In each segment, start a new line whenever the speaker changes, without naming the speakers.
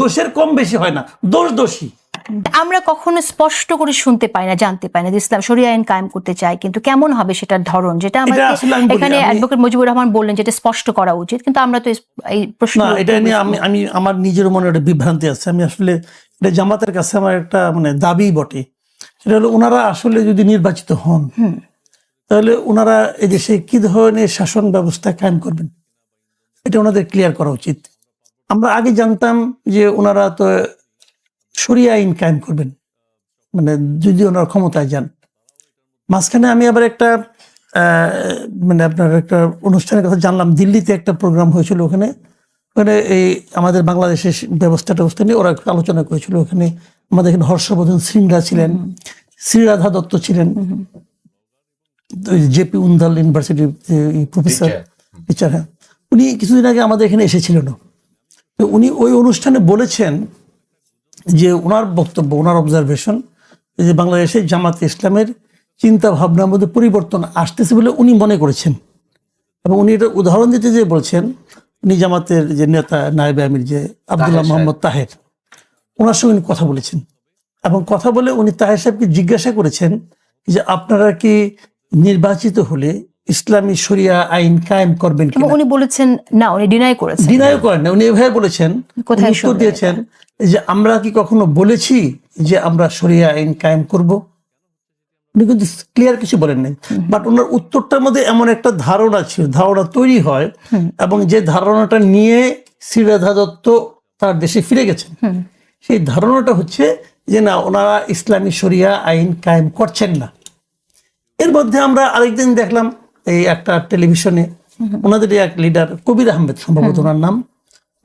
দোষের কম বেশি হয় না, দোষ দোষী।
আমরা কখনো স্পষ্ট করে শুনতে পাই না, জানতে পাই না যে ইসলাম শরিয়া আইন কায়েম করতে চায়, কিন্তু কেমন হবে সেটার ধরন, যেটা আমাদের এখানে অ্যাডভোকেট মুজিবুর রহমান বললেন যেটা স্পষ্ট করা উচিত, কিন্তু আমরা তো এই প্রশ্ন
এটা নিয়ে আমি আমার নিজের মনে একটা বিভ্রান্তি আছে। আমি আসলে এটা জামাতের কাছে আমার একটা মানে দাবি বটে, সেটা হলো ওনারা আসলে যদি নির্বাচিত হন তাহলে ওনারা এই দেশে কি ধরনের শাসন ব্যবস্থা কায়েম করবেন এটা ওনাদের ক্লিয়ার করা উচিত। আমরা আগে জানতাম যে ওনারা তো শরিয়া আইন কায়েম করবেন, মানে যদি ওনারা ক্ষমতায় যান। মাঝখানে আমি আবার একটা মানে আপনার একটা অনুষ্ঠানের কথা জানলাম, দিল্লিতে একটা প্রোগ্রাম হয়েছিল, ওখানে এই আমাদের বাংলাদেশের ব্যবস্থা নিয়ে ওরা আলোচনা করেছিল। ওখানে আমাদের এখানে হর্ষবর্ধন শ্রীংলা ছিলেন, শ্রীরাধা দত্ত ছিলেন, জেপি উন্দাল ইউনিভার্সিটির প্রফেসর টিচার, হ্যাঁ, উনি কিছুদিন আগে আমাদের এখানে এসেছিলেন। তো উনি ওই অনুষ্ঠানে বলেছেন যে ওনার বক্তব্য, ওনার অবজারভেশন, যে বাংলাদেশে জামাতে ইসলামের চিন্তা ভাবনার মধ্যে পরিবর্তন আসতেছে বলে উনি মনে করেছেন। এবং উনি এটা উদাহরণ দিতে যে বলছেন, উনি জামাতের যে নেতা নায়েবে আমির যে আব্দুল্লাহ মোহাম্মদ তাহের, ওনার সঙ্গে উনি কথা বলেছেন। এবং কথা বলে উনি তাহের সাহেবকে জিজ্ঞাসা করেছেন যে আপনারা কি নির্বাচিত হলে ইসলামী শরিয়া আইন কায়েম করবেন কিনা?
উনি বলেছেন না, উনি ডিনাই করেছেন।
ডিনাই করেন না, উনি এভাবে বলেছেন, উত্তর দিয়েছেন যে আমরা কি কখনো বলেছি যে আমরা শরিয়া আইন কায়েম করব? উনি কিন্তু ক্লিয়ার কিছু বলেন নাই। বাট ওনার উত্তরটার মধ্যে এমন একটা ধারণা ছিল, ধারণা তৈরি হয়, এবং যে ধারণাটা নিয়ে শ্রীরাধা দত্ত তার দেশে ফিরে গেছেন, সেই ধারণাটা হচ্ছে যে না, ওনারা ইসলামী শরিয়া আইন কায়েম করছেন না। এর মধ্যে আমরা আরেকদিন দেখলাম এই একটা টেলিভিশনে ওনাদের এক লিডার কবির আহমেদ, সম্ভবত ওনার নাম,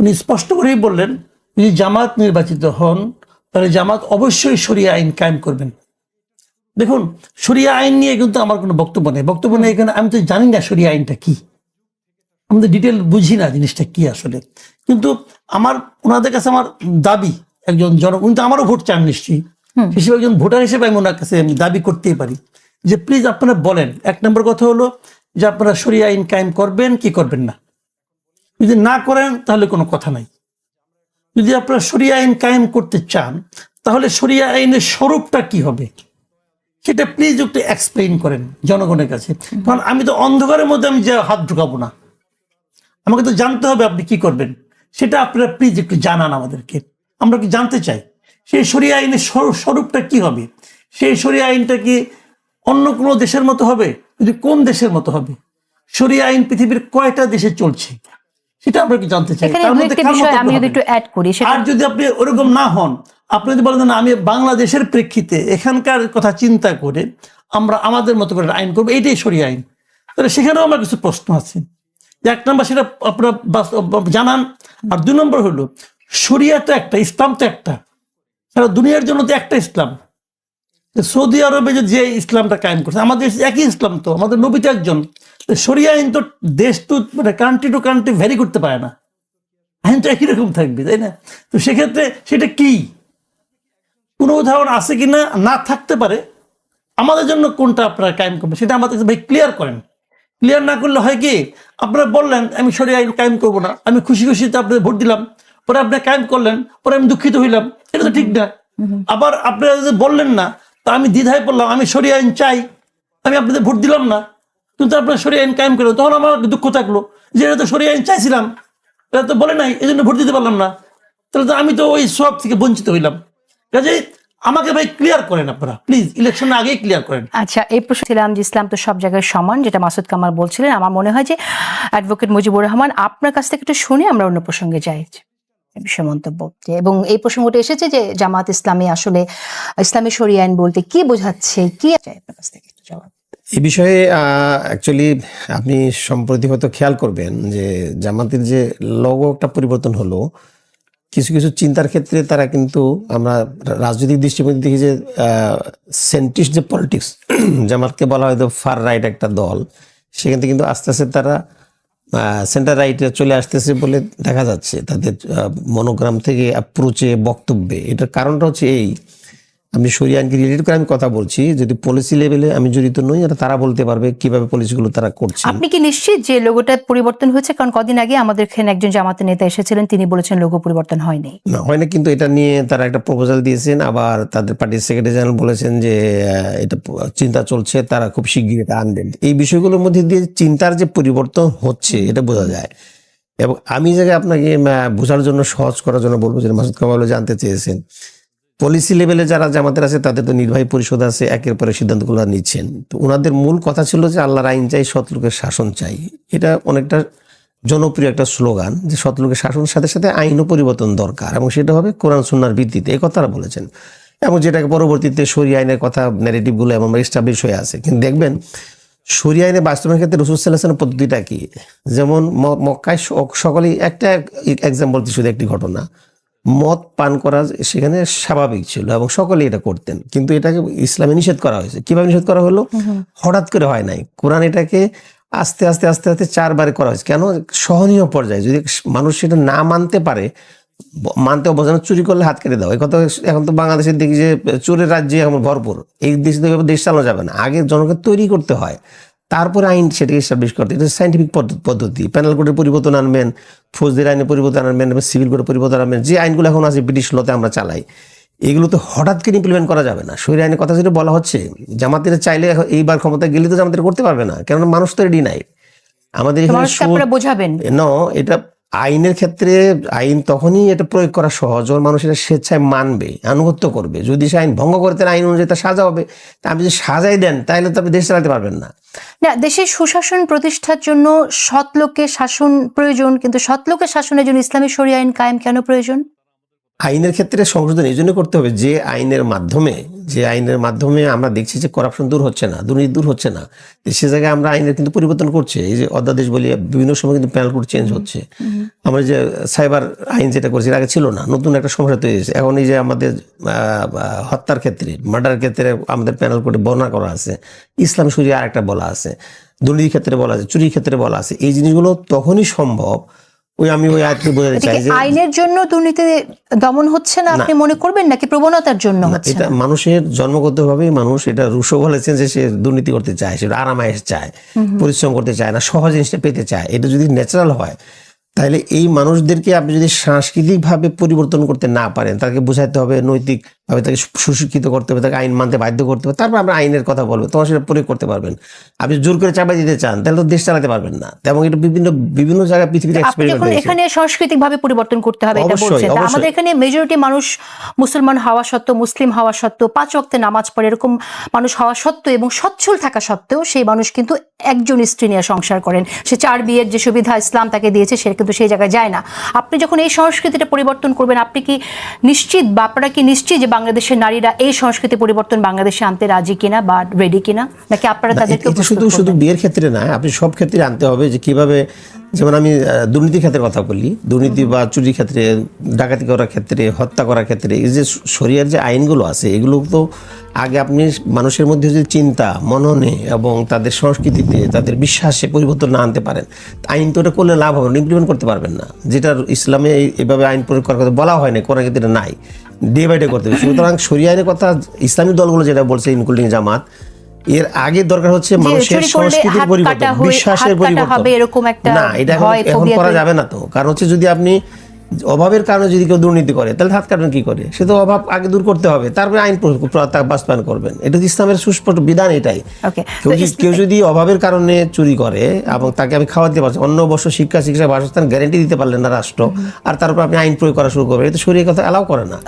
উনি স্পষ্ট করেই বললেন যদি জামাত নির্বাচিত হন তাহলে জামাত অবশ্যই শরিয়া আইন কায়েম করবেন। দেখুন, শরিয়া আইন নিয়ে কিন্তু আমার কোনো বক্তব্য নেই, এখানে আমি তো জানি না শরিয়া আইনটা কি, আমি তো ডিটেল বুঝি না জিনিসটা কি আসলে। কিন্তু আমার ওনাদের কাছে আমার দাবি, একজন উনি তো আমারও ভোট চান নিশ্চয়ই, হিসেবে একজন ভোটার হিসেবে আমি ওনার কাছে আমি দাবি করতেই পারি যে প্লিজ আপনারা বলেন, এক নম্বর কথা হলো যে আপনারা শরিয়া আইন কায়েম করবেন কি করবেন না। যদি না করেন তাহলে কোনো কথা নাই। যদি আপনারা শরিয়া আইন কায়েম করতে চান তাহলে শরিয়া আইনের স্বরূপটা কি হবে সেটা প্লিজ একটু এক্সপ্লেইন করেন জনগণের কাছে। কারণ আমি তো অন্ধকারের মধ্যে আমি যে হাত ঢুকাবো না, আমাকে তো জানতে হবে আপনি কি করবেন, সেটা আপনারা প্লিজ একটু জানান আমাদেরকে, আমরা কি জানতে চাই। সেই শরিয়া আইনের স্বরূপটা কি হবে, সেই শরিয়া আইনটা কি অন্য কোনো দেশের মতো হবে, যদি কোন দেশের মতো হবে, শরিয়া আইন পৃথিবীর কয়টা দেশে চলছে সেটা আমরা কি জানতে চাই। আর যদি আপনি ওরকম না হন, আপনি যদি বলেন না আমি বাংলাদেশের প্রেক্ষিতে এখানকার কথা চিন্তা করে আমরা আমাদের মতো করে আইন করবো, এইটাই শরিয়া আইন, তাহলে সেখানেও আমার কিছু প্রশ্ন আছে। এক নম্বর সেটা আপনারা জানান। আর দুই নম্বর হলো শরিয়া তো একটা, ইসলাম তো একটা, সারা দুনিয়ার জন্য তো একটা ইসলাম। সৌদি আরবে যে ইসলামটা কায়েম করছে, আমাদের একই ইসলাম, তো আমাদের নবী তো একজন। শরিয়া আইন তো দেশ তো মানে কান্ট্রি টু কান্ট্রি ভ্যারি করতে পারে না, আইন তো একই রকম থাকবে, তাই না? তো সেক্ষেত্রে সেটা কি, কোনো উদাহরণ আছে কিনা, না থাকতে পারে, আমাদের জন্য কোনটা আপনারা কায়েম করবেন সেটা আমাদের ভাই ক্লিয়ার করেন। ক্লিয়ার না করলে হয় কি, আপনারা বললেন আমি শরিয়া আইন কায়েম করবো না, আমি খুশি খুশিতে আপনাদের ভোট দিলাম, পরে আপনি কায়েম করলেন, পরে আমি দুঃখিত হইলাম, এটা তো ঠিক না। আবার আপনারা যদি বললেন না, তা আমি দ্বিধায় পড়লাম, আমি শরিয়া আইন চাই, আমি আপনাদের ভোট দিলাম না, কিন্তু আপনারা শরিয়া আইন কায়েম করলেন, তখন আমার দুঃখ থাকলো যে এটা তো শরিয়া আইন চাইছিলাম, এটা তো বলে নাই, এই জন্য ভোট দিতে পারলাম না, তাহলে তো আমি তো ওই সব থেকে বঞ্চিত হইলাম। কাজেই আমাকে ভাই ক্লিয়ার করেন আপনারা প্লিজ, ইলেকশন আগেই ক্লিয়ার করেন।
আচ্ছা, এই প্রশ্ন ছিলাম যে ইসলাম তো সব জায়গায় সমান, যেটা মাসুদ কামাল বলছিলেন। আমার মনে হয় যে অ্যাডভোকেট মুজিবুর রহমান আপনার কাছ থেকে একটু শুনে আমরা অন্য প্রসঙ্গে যাই, বিষয় মন্তব্য। এবং এই প্রসঙ্গটা এসেছে যে জামাত ইসলামী আসলে ইসলামী শরিয়া আইন বলতে কি বোঝাচ্ছে, কি আপনার কাছ থেকে একটু জবাব।
এই বিষয়ে অ্যাকচুয়ালি আপনি সম্প্রতি হয়তো খেয়াল করবেন যে জামাতের যে লোগোটা পরিবর্তন হলো, কিছু কিছু চিন্তার ক্ষেত্রে তারা কিন্তু, আমরা রাজনৈতিক দৃষ্টিভঙ্গি দেখি যে সেন্ট্রিস্ট যে পলিটিক্স, জামাতকে বলা হয় তো ফার রাইট একটা দল, সেখান থেকে কিন্তু আস্তে আস্তে তারা সেন্টার রাইটে চলে আসতেছে বলে দেখা যাচ্ছে তাদের মনোগ্রাম থেকে অ্যাপ্রোচে, বক্তব্যে। এটার কারণটা হচ্ছে এই, আপনি শরিয়া আইনকে রিলেটেড করে আমি কথা বলছি, যদি পলিসি লেভেলে আমি জড়িত নই, এটা তারা বলতে পারবে কিভাবে পলিসিগুলো তারা করছে।
আপনি কি নিশ্চিত যে লোগোটা পরিবর্তন হয়েছে? কারণ কদিন আগে আমাদের এখানে একজন জামাতের নেতা এসেছিলেন, তিনি বলেছেন লোগো পরিবর্তন হয়নি।
না হয় না, কিন্তু এটা নিয়ে তারা একটা প্রপোজাল দিয়েছেন, আবার তাদের পার্টির সেক্রেটারি জেনারেল বলেছেন যে এটা চিন্তা চলছে, তারা খুব শিগগিরই এটা আনবেন। এই বিষয়গুলোর মধ্যে দিয়ে চিন্তার যে পরিবর্তন হচ্ছে এটা বোঝা যায়। এবং আমি জায়গায় আপনাকে বোঝার জন্য, সহজ করার জন্য বলবো যে মাসুদ কামাল জানতে চেয়েছেন, পলিসি লেভেলে যারা জামাতের আছে তাদের তো নির্বাহী পরিষদ আছে, একের পরে সিদ্ধান্তগুলো নিচ্ছেন। তো ওনাদের মূল কথা ছিল যে আল্লাহর আইন চাই, সৎ লোকের শাসন চাই। এটা অনেকটা জনপ্রিয় একটা স্লোগান যে সৎ লোকের শাসনের সাথে সাথে আইনও পরিবর্তন দরকার, এবং সেটা হবে কোরআন সুন্নাহর ভিত্তিতে, এই কথাটা বলেছেন। এবং যেটাকে পরবর্তীতে শরিয়া আইনের কথা ন্যারেটিভগুলো এবং এস্টাবলিশ হয়ে আছে। কিন্তু দেখবেন শরিয়া আইনে বাস্তবায়নের ক্ষেত্রে রাসূল সাল্লাল্লাহু আলাইহি ওয়াসাল্লামের পদ্ধতিটা কি, যেমন মক্কায় সকলেই, একটা এক্সাম্পল, শুধু একটি ঘটনা, মদ পান করা সেখানে স্বাভাবিক ছিল এবং সকলেই এটা করতেন, কিন্তু এটাকে ইসলামে নিষেধ করা হয়েছে। কিভাবে নিষেধ করা হলো? হঠাৎ করে হয় নাই, কোরআন এটাকে আস্তে আস্তে আস্তে আস্তে 4 বারে করা হয়েছে। কেন? সহনীয় পর্যায়ে, যদি মানুষ সেটা না মানতে পারে, মানতে অবজানো, চুরি করলে হাত কেটে দাও, এই কথা। এখন তো বাংলাদেশে দেখি যে চোরের রাজ্যে এখন ভরপুর, এই দেশে তো দেশ চালানো যাবে না, আগে জনকে তৈরি করতে হয়, তারপরে আইন সেটাকে এস্টাবলিশ করতে। এটা সাইন্টিফিক পদ্ধতি। প্যানেল কোডের পরিবর্তন আনবেন, ফৌজদারি আইনের পরিবর্তন আনবেন, সিভিল কোডের পরিবর্তন আনবেন, যে আইনগুলো এখন আছে ব্রিটিশ লতে আমরা চালাই, এগুলো তো হঠাৎ করে ইমপ্লিমেন্ট করা যাবে না। শরিয়া আইনের কথা যেটা বলা হচ্ছে, জামাতের চাইলে এইবার ক্ষমতা গেলে তো জামাতের করতে পারবে না, কেননা মানুষ তো রেডি নাই। আমাদের এখানে
বোঝাবেন
এটা আইনের ক্ষেত্রে, আইন তখনই এটা প্রয়োগ করা সহজ যখন মানুষ এটা স্বেচ্ছায় মানবে, আনুগত্য করবে। যদি সে আইন ভঙ্গ করে, তার আইন অনুযায়ী তার সাজা হবে। তা আপনি যদি সাজাই দেন, তাহলে তো আপনি দেশ চালাতে পারবেন না।
না, দেশের সুশাসন প্রতিষ্ঠার জন্য সৎ লোকের শাসন প্রয়োজন, কিন্তু সৎ লোকের শাসনের জন্য ইসলামী শরিয়া আইন কায়েম কেন প্রয়োজন?
আইনের ক্ষেত্রে সংশোধন এই জন্য করতে হবে যে আইনের মাধ্যমে আমরা দেখছি যে করাপশন দূর হচ্ছে না, দুর্নীতি দূর হচ্ছে না, সে জায়গায় আমরা আইনের কিন্তু পরিবর্তন করছে। এই যে অধ্যাদেশ বলি, বিভিন্ন সময় কিন্তু প্যানেল কোড চেঞ্জ হচ্ছে। আমরা যে সাইবার আইন যেটা করছি, আগে ছিল না, নতুন একটা সমস্যা তৈরি হয়েছে। এখন এই যে আমাদের হত্যার ক্ষেত্রে, মার্ডারের ক্ষেত্রে আমাদের প্যানেল কোডে বর্ণনা করা আছে, ইসলাম শরিয়া আরেকটা বলা আছে, দুর্নীতির ক্ষেত্রে বলা আছে, চুরির ক্ষেত্রে বলা আছে। এই জিনিসগুলো তখনই সম্ভব, আমি ওই আয়াতটি বোঝাতে চাই যে
আইনের জন্য দুর্নীতি দমন হচ্ছে না আপনি মনে করবেন, নাকি প্রবণতার জন্য হচ্ছে?
এটা মানুষের জন্মগতভাবে, মানুষ এটা রুশো বলেছেন যে সে দুর্নীতি করতে চায়, সে আরামায়েশ চায়, পরিশ্রম করতে চায় না, সহজ জিনিসটা পেতে চায়। এটা যদি ন্যাচারাল হয়, তাহলে এই মানুষদেরকে আপনি যদি সাংস্কৃতিকভাবে পরিবর্তন করতে না পারেন, তাকে বোঝাতে হবে, নৈতিকভাবে তাকে সুশিক্ষিত করতে হবে, তাকে আইন মানতে বাধ্য করতে হবে, তারপর আমরা আইনের কথা বলবো, তোমার সেটা প্রয়োগ করতে পারবেন। আপনি জোর করে চাপাই দিতে চান, তাহলে তো দেশ চালাতে পারবেন না। এবং এটা বিভিন্ন জায়গায় পৃথিবীতে এক্সপেরিমেন্ট হয়েছে।
এখানে সাংস্কৃতিক ভাবে পরিবর্তন করতে হবে এটা বলছেন। আমাদের এখানে মেজরিটি মানুষ মুসলমান হওয়া সত্ত্বেও, মুসলিম হওয়া সত্ত্বেও, 5 ওয়াক্তে নামাজ পড়ে, এরকম মানুষ হওয়া সত্ত্বেও এবং সচ্ছল থাকা সত্ত্বেও সেই মানুষ কিন্তু একজন স্ত্রী নিয়ে সংসার করেন। সে 4 বিয়ের যে সুবিধা ইসলাম তাকে দিয়েছে, সে কিন্তু সেই জায়গায় যায় না। আপনি যখন এই সংস্কৃতিটা পরিবর্তন করবেন, আপনি কি নিশ্চিত, বা আপনারা কি নিশ্চিত যে বাংলাদেশের নারীরা এই সংস্কৃতি পরিবর্তন বাংলাদেশে আনতে রাজি কিনা বা রেডি কিনা, নাকি আপনারা তাদেরকে?
শুধু বিয়ের ক্ষেত্রে না, আপনি সব ক্ষেত্রে আনতে হবে। যে কিভাবে, যেমন আমি দুর্নীতির ক্ষেত্রে কথা বলি, দুর্নীতি বা চুরির ক্ষেত্রে, ডাকাতি করার ক্ষেত্রে, হত্যা করার ক্ষেত্রে, এই যে শরিয়ার যে আইনগুলো আছে, এগুলো তো আগে আপনি মানুষের মধ্যে যদি চিন্তা, মননে এবং তাদের সংস্কৃতিতে, তাদের বিশ্বাসে পরিবর্তন না আনতে পারেন, আইন তো ওটা করলে লাভ হবে না, ইমপ্লিমেন্ট করতে পারবেন না। যেটা ইসলামে এভাবে আইন প্রয়োগ করার কথা বলা হয় না, কোরআন ক্ষেত্রে নাই, ডে বাই ডে করতে হবে। সুতরাং শরিয়া আইনের কথা ইসলামী দলগুলো যেটা বলছে, ইনক্লুডিং জামাত, এর আগে দরকার হচ্ছে মানুষের সংস্কৃতির পরিবর্তন, বিশ্বাসের পরিবর্তন। না, এটা এখন করা যাবে না। তো কারণ হচ্ছে, যদি আপনি অভাবের কারণে যদি কেউ দুর্নীতি করে, তাহলে হাত কাটবেন কি করে? সে তো অভাব আগে দূর করতে হবে, তারপরে আইন বাস্তবায়ন করবেন। এটা ইসলামের সুস্পষ্ট বিধান। এটাই, কেউ যদি অভাবের কারণে চুরি করে এবং তাকে আমি খাওয়াতে পারছি, অন্য বছর শিক্ষা, চিকিৎসা, বাসস্থান গ্যারান্টি দিতে পারলেন না রাষ্ট্র, আর তারপর আপনি আইন প্রয়োগ করা শুরু করবেন, এটা শরিয়া কথা অ্যালাউ করে না।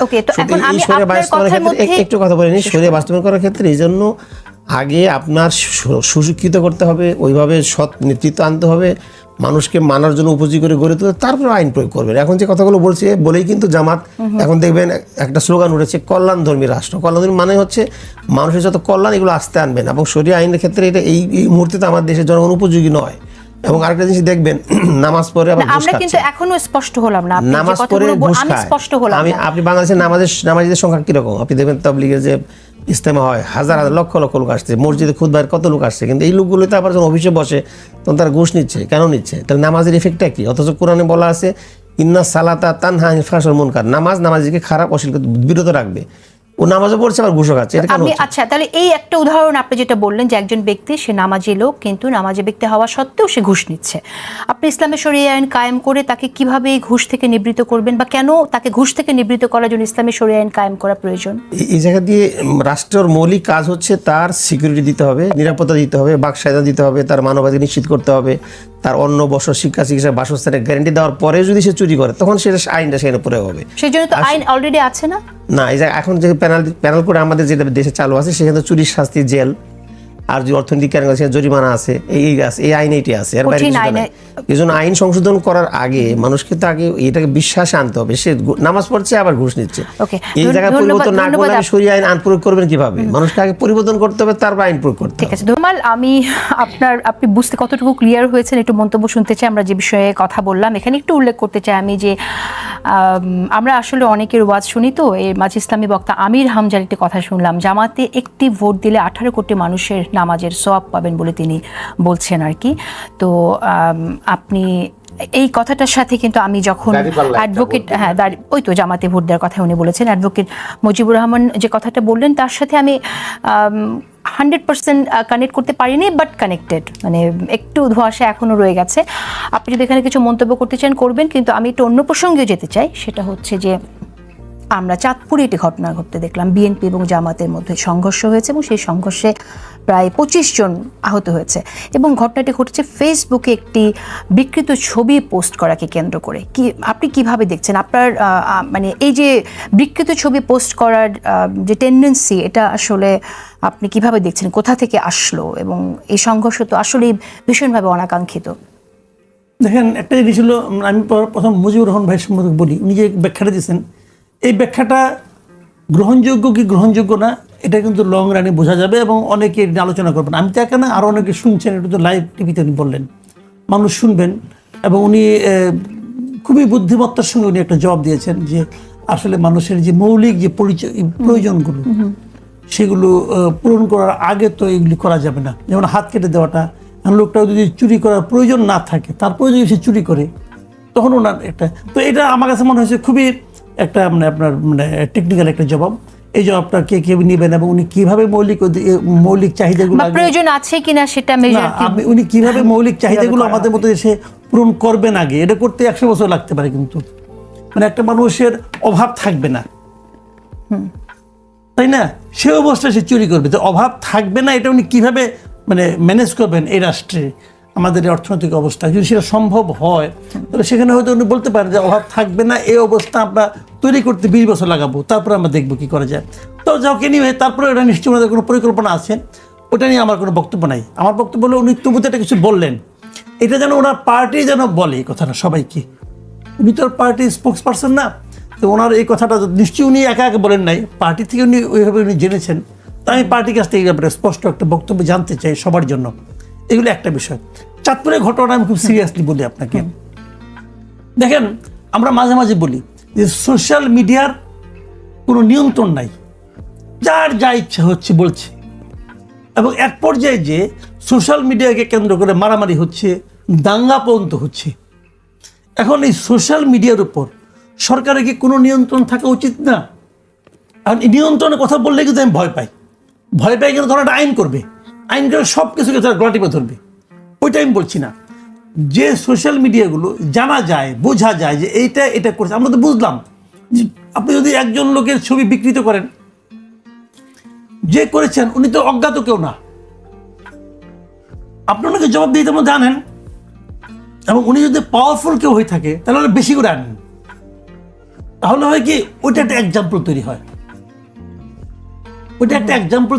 এই শরিয়া বাস্তবায়নের ক্ষেত্রে একটু কথা বলে নিই। শরিয়া বাস্তবায়ন করার ক্ষেত্রে এই জন্য আগে আপনার সুশিক্ষিত করতে হবে, ওইভাবে সৎ নেতৃত্ব আনতে হবে, মানুষকে মানার জন্য উপযোগী করে গড়ে তুলে, তারপরে আইন প্রয়োগ করবেন। এখন যে কথাগুলো বলছে বলেই কিন্তু জামাত এখন দেখবেন একটা স্লোগান উঠেছে, কল্যাণধর্মী রাষ্ট্র। কল্যাণধর্মী মানে হচ্ছে মানুষের যত কল্যাণ এগুলো আসতে আনবেন। এবং শরিয়া আইনের ক্ষেত্রে এটা এই মুহূর্তে তো আমার দেশের জনগণ উপযোগী নয়। এবং আরেকটা জিনিস দেখবেন, নামাজ পড়ে আবার ঘুষ খাচ্ছে।
কিন্তু এখনো স্পষ্ট হলাম না,
নামাজ পড়ে ঘুষ খায়। আপনি বাংলাদেশের নামাজীদের সংখ্যা কিরকম? আপনি দেখবেন তাবলীগের যে ইজতেমা হয়, হাজার হাজার লক্ষ লক্ষ লোক আসছে, মসজিদে খুতবার কত লোক আসছে, কিন্তু এই লোকগুলোতে আবার যখন অফিসে বসে তখন তারা ঘুষ নিচ্ছে। কেন নিচ্ছে? তাহলে নামাজের ইফেক্টটা কি? অথচ কোরআনে বলা আছে, ইন্না সালাতা তানহা আনিল ফাহশাই ওয়াল মুনকার, নামাজিকে খারাপ অশ্লীল বিরত রাখবে। ও নামাজও পড়ছে আবার ঘুষও খাচ্ছে, এটা কেন
আপনি
হচ্ছে?
আচ্ছা তাহলে এই একটা উদাহরণ আপনি যেটা বললেন যে একজন ব্যক্তি সে নামাজি লোক কিন্তু নামাজি ব্যক্তি হওয়া সত্ত্বেও সে ঘুষ নিচ্ছে, আপনি ইসলামের শরিয়া আইন কায়েম করে তাকে কিভাবে এই ঘুষ থেকে নিবৃত্ত করবেন বা কেন তাকে ঘুষ থেকে নিবৃত্ত করার জন্য ইসলামের শরিয়া আইন কায়েম করা প্রয়োজন?
এই জায়গা দিয়ে রাষ্ট্রের মৌলিক কাজ হচ্ছে তার সিকিউরিটি দিতে হবে, নিরাপত্তা দিতে হবে, বাকস্বাধীনতা দিতে হবে, তার মানবাধিকার নিশ্চিত করতে হবে, তার অন্ন বস্ত্র শিক্ষা চিকিৎসা বাসস্থানের গ্যারান্টি দেওয়ার পরে যদি সে চুরি করে তখন সেটা আইনটা সেখানে প্রয়োগ হবে।
সেই জন্য তো আইন অলরেডি আছে না?
না, এই যে এখন যে প্যানেল করে আমাদের যে দেশে চালু আছে সেখানে তো চুরির শাস্তি জেল, আর যে অর্থনৈতিক কারণ আছে জরিমানা আছে, এই আইন এইটি আছে, এর বাইরে কিছু নাই। এই জন্য আইন সংশোধন করার আগে মানুষকে তো আগে এটাকে বিশ্বাসে আনতে হবে। সে নামাজ পড়ছে আবার ঘুষ নিচ্ছে, এই জায়গায় পরিবর্তন না করলে আমি শরিয়া আইন প্রয়োগ করবেন কিভাবে? মানুষকে আগে পরিবর্তন করতে হবে, তারপর আইন প্রয়োগ করতে হবে।
ঠিক আছে ধর্মাল, আমি আপনি বুঝতে কতটুকু ক্লিয়ার হয়েছেন একটু মন্তব্য শুনতে চাই। আমরা যে বিষয়ে কথা বললাম এখানে একটু উল্লেখ করতে চাই আমি যে আমরা আসলে অনেকের ওয়াজ শুনি, তো এর মাঝে ইসলামী বক্তা আমির হামজার একটি কথা শুনলাম, জামাতে একটি ভোট দিলে 18 কোটি মানুষের নামাজের সওয়াব পাবেন বলে তিনি বলছেন আর কি। তো আপনি এই কথাটার সাথে কিন্তু আমি যখন অ্যাডভোকেট ওই তো জামাতে ভোট দেওয়ার কথা উনি বলেছেন, অ্যাডভোকেট মুজিবুর রহমান যে কথাটা বললেন তার সাথে আমি 100% কানেক্ট করতে পারিনি, বাট কানেক্টেড, মানে একটু ধোঁয়াশা এখনও রয়ে গেছে। আপনি যদি এখানে কিছু মন্তব্য করতে চান করবেন, কিন্তু আমি একটু অন্য প্রসঙ্গে যেতে চাই। সেটা হচ্ছে যে আমরা চাঁদপুরে একটি ঘটনা ঘটতে দেখলাম, বিএনপি এবং জামাতের মধ্যে সংঘর্ষ হয়েছে এবং সেই সংঘর্ষে প্রায় 25 জন আহত হয়েছে এবং ঘটনাটি ঘটেছে ফেসবুকে একটি বিকৃত ছবি পোস্ট করাকে কেন্দ্র করে। আপনি কিভাবে দেখছেন? আপনার মানে এই যে বিকৃত ছবি পোস্ট করার যে টেন্ডেন্সি, এটা আসলে আপনি কিভাবে দেখছেন? কোথা থেকে আসলো? এবং এই সংঘর্ষ তো আসলেই ভীষণভাবে অনাকাঙ্ক্ষিত।
দেখেন, একটা জিনিস হলো, আমি প্রথম মুজিবুর রহমান ভাই সম্বন্ধে বলি। উনি যে ব্যাখ্যাটা দিয়েছেন, এই ব্যাখ্যাটা গ্রহণযোগ্য কি গ্রহণযোগ্য না এটা কিন্তু লং রানে বোঝা যাবে এবং অনেকে আলোচনা করবেন। আমি তো একা না, আরও অনেকে শুনছেন, এটা তো লাইভ টিভিতে উনি বললেন, মানুষ শুনবেন। এবং উনি খুবই বুদ্ধিমত্তার সঙ্গে উনি একটা জবাব দিয়েছেন যে আসলে মানুষের যে মৌলিক যে প্রয়োজনগুলো সেগুলো পূরণ করার আগে তো এগুলি করা যাবে না। যেমন হাত কেটে দেওয়াটা, লোকটাও যদি চুরি করার প্রয়োজন না থাকে তারপরে যদি সে চুরি করে তখন ওনার একটা, তো এটা আমার কাছে মনে হয়েছে খুবই একটা মানে আপনার মানে টেকনিক্যাল একটা জবাব। এই জবাবটা কে নেবেন এবং উনি কিভাবে মৌলিক চাহিদাগুলো
প্রয়োজন আছে কিনা সেটা মেজার,
উনি কিভাবে মৌলিক চাহিদাগুলো আমাদের মধ্যে এসে পূরণ করবেন আগে, এটা করতে 100 বছর লাগতে পারে। কিন্তু মানে একটা মানুষের অভাব থাকবে না, তাই না? সে অবস্থায় সে চুরি করবে, তো অভাব থাকবে না এটা উনি কিভাবে মানে ম্যানেজ করবেন এই রাষ্ট্রে আমাদের এই অর্থনৈতিক অবস্থা? যদি সেটা সম্ভব হয় তাহলে সেখানে হয়তো উনি বলতে পারেন যে অভাব থাকবে না, এই অবস্থা আমরা তৈরি করতে 20 বছর লাগাবো, তারপরে আমরা দেখবো কি করা যায়। তো যাকে নিয়ে তারপরে ওটা নিশ্চয়ই ওনাদের কোনো পরিকল্পনা আছে, ওটা নিয়ে আমার কোনো বক্তব্য নাই। আমার বক্তব্য হলো উনি তবুতে একটা কিছু বললেন, এটা যেন ওনার পার্টি যেন বলে এই কথাটা সবাইকে। উনি তো পার্টির স্পোক্স পারসন না, তো ওনার এই কথাটা নিশ্চয়ই উনি একা একা বলেন নাই, পার্টি থেকে উনি ওইভাবে উনি জেনেছেন। তো আমি পার্টির কাছ থেকে ব্যাপারে স্পষ্ট একটা বক্তব্য জানতে চাই সবার জন্য। এগুলো একটা বিষয়। চাঁদপুরের ঘটনা আমি খুব সিরিয়াসলি বলি আপনাকে। দেখেন, আমরা মাঝে মাঝে বলি যে সোশ্যাল মিডিয়ার কোনো নিয়ন্ত্রণ নাই, যার যা ইচ্ছা হচ্ছে বলছে, এবং এক পর্যায়ে যে সোশ্যাল মিডিয়াকে কেন্দ্র করে মারামারি হচ্ছে, দাঙ্গা পর্যন্ত হচ্ছে। এখন এই সোশ্যাল মিডিয়ার উপর সরকারের কি কোনো নিয়ন্ত্রণ থাকা উচিত না? এখন এই নিয়ন্ত্রণের কথা বললে কিন্তু আমি ভয় পাই কিন্তু ধরো একটা আইন করবে, আইন করে সব কিছুকে তারা গলা টিপে ধরবে, ওইটা আমি বলছি না। যে সোশ্যাল মিডিয়াগুলো জানা যায়, বোঝা যায় যে এটা করছে, আমরা তো বুঝলাম যে আপনি যদি একজন লোকের ছবি বিকৃত করেন, যে করেছেন উনি তো অজ্ঞাত কেউ না, আপনি ওনাকে জবাব দিয়ে তেমন জানেন, এবং উনি যদি পাওয়ারফুল কেউ হয়ে থাকে তাহলে ওরা বেশি করে আনেন, তাহলে হয় কি ওইটা একটা এক্সাম্পল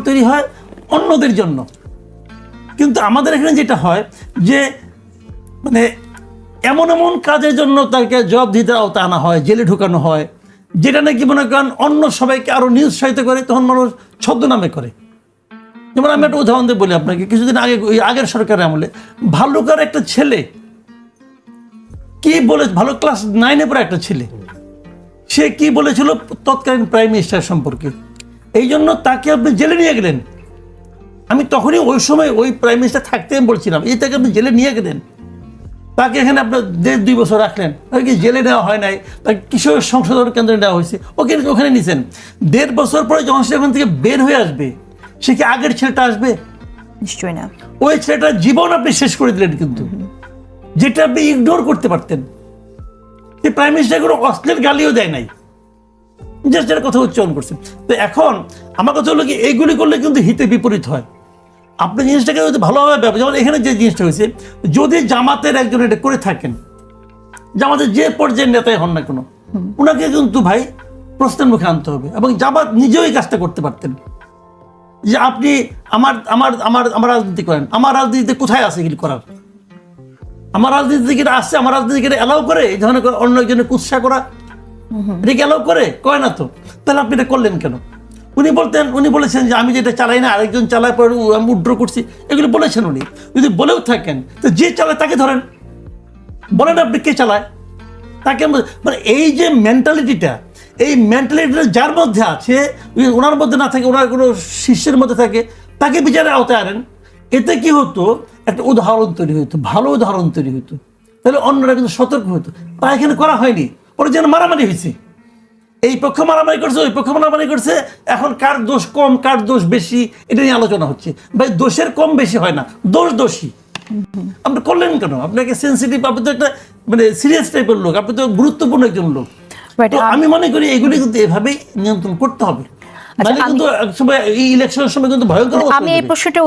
তৈরি হয়, অন্যদের জন্য। কিন্তু আমাদের এখানে যেটা হয় যে মানে এমন কাজের জন্য তাকে জবাব দিতে আওতা আনা হয়, জেলে ঢুকানো হয়, যেটা নাকি মনে করেন অন্য সবাইকে আরো নিরুৎসাহিত করে, তখন মানুষ ছদ্মনামে করে। যেমন আমি একটা উদাহরণ দিয়ে বলি আপনাকে, কিছুদিন আগে আগের সরকারের আমলে ভালুকার একটা ছেলে কি বলে, ভালো ক্লাস 9-এ পড়া একটা ছেলে, সে কি বলেছিল তৎকালীন প্রাইম মিনিস্টার সম্পর্কে, এই জন্য তাকে আপনি জেলে নিয়ে গেলেন। আমি তখনই ওই সময় ওই প্রাইম মিনিস্টার থাকতে আমি বলছিলাম, এই তাকে আপনি জেলে নিয়ে গেলেন, তাকে এখানে আপনার 1.5-2 বছর রাখলেন, তাকে কি জেলে নেওয়া হয় নাই, তাকে কিশোর সংশোধন কেন্দ্রে নেওয়া হয়েছে, ওকে ওখানে নিছেন। 1.5 বছর পরে যখন সে ওখান থেকে বের হয়ে আসবে, সে কি আগের ছেলেটা আসবে?
নিশ্চয়ই না।
ওই ছেলেটার জীবন আপনি শেষ করে দিলেন, কিন্তু যেটা আপনি ইগনোর করতে পারতেন। যে প্রাইম মিনিস্টার কোনো অশ্লীল গালিও দেয় নাই, জাস্ট যেটা কথা উচ্চারণ করছে। তো এখন আমার কথা হলো কি, এইগুলি করলে কিন্তু হিতে বিপরীত হয়। আপনি জিনিসটাকে যদি ভালোভাবে ব্যবহার, যেমন এখানে যে জিনিসটা হয়েছে, যদি জামাতের একজন এটা করে থাকেন, জামাতের যে পর্যায়ের নেতাই হন না কেন, ওনাকে কিন্তু ভাই প্রশ্নের মুখে আনতে হবে। এবং জামাত নিজেও এই কাজটা করতে পারতেন, যে আপনি আমার আমার আমার আমার রাজনীতি করেন, আমার রাজনীতিতে কোথায় আছে এগুলি করার? আমার রাজনীতি থেকে আসছে, আমার রাজনীতি এলাও করে এই ধরনের অন্য একজনের কুৎসা করা, এটাকে এলাও করে না তো, তাহলে আপনি এটা করলেন কেন? উনি বলেছেন যে আমি যেটা চালাই না আরেকজন চালায়, পরে আমি উড্র করছি, এগুলো বলেছেন উনি। যদি বলেও থাকেন তো যে চালায় তাকে ধরেন, বলেন আপনি কে চালায় তাকে। মানে এই যে মেন্টালিটিটা, এই মেন্টালিটিটা যার মধ্যে আছে, ওনার মধ্যে না থাকে, ওনার কোনো শিষ্যের মধ্যে থাকে, তাকে বিচারের আওতায় আনেন। এতে কি হতো, একটা উদাহরণ তৈরি হতো, ভালো উদাহরণ তৈরি হতো, তাহলে অন্যরা কিন্তু সতর্ক হতো। তা এখানে করা হয়নি, ওরা যেন মারামারি হয়েছে, এই পক্ষ মারামারি করছে, ওই পক্ষ মারামারি করছে। এখন কার দোষ কম, কার দোষ বেশি, এটা নিয়ে আলোচনা হচ্ছে। ভাই দোষের কম বেশি হয় না, দোষী। আপনি করলেন কেন? আপনাকে সেন্সিটিভ, আপনি তো একটা মানে সিরিয়াস টাইপের লোক, আপনি তো গুরুত্বপূর্ণ একজন লোক। তো আমি মনে করি এগুলি কিন্তু এভাবেই নিয়ন্ত্রণ করতে হবে, নাহলে কিন্তু এক সময় এই ইলেকশনের সময় কিন্তু ভয়ঙ্কর।
আমি এই প্রশ্নটা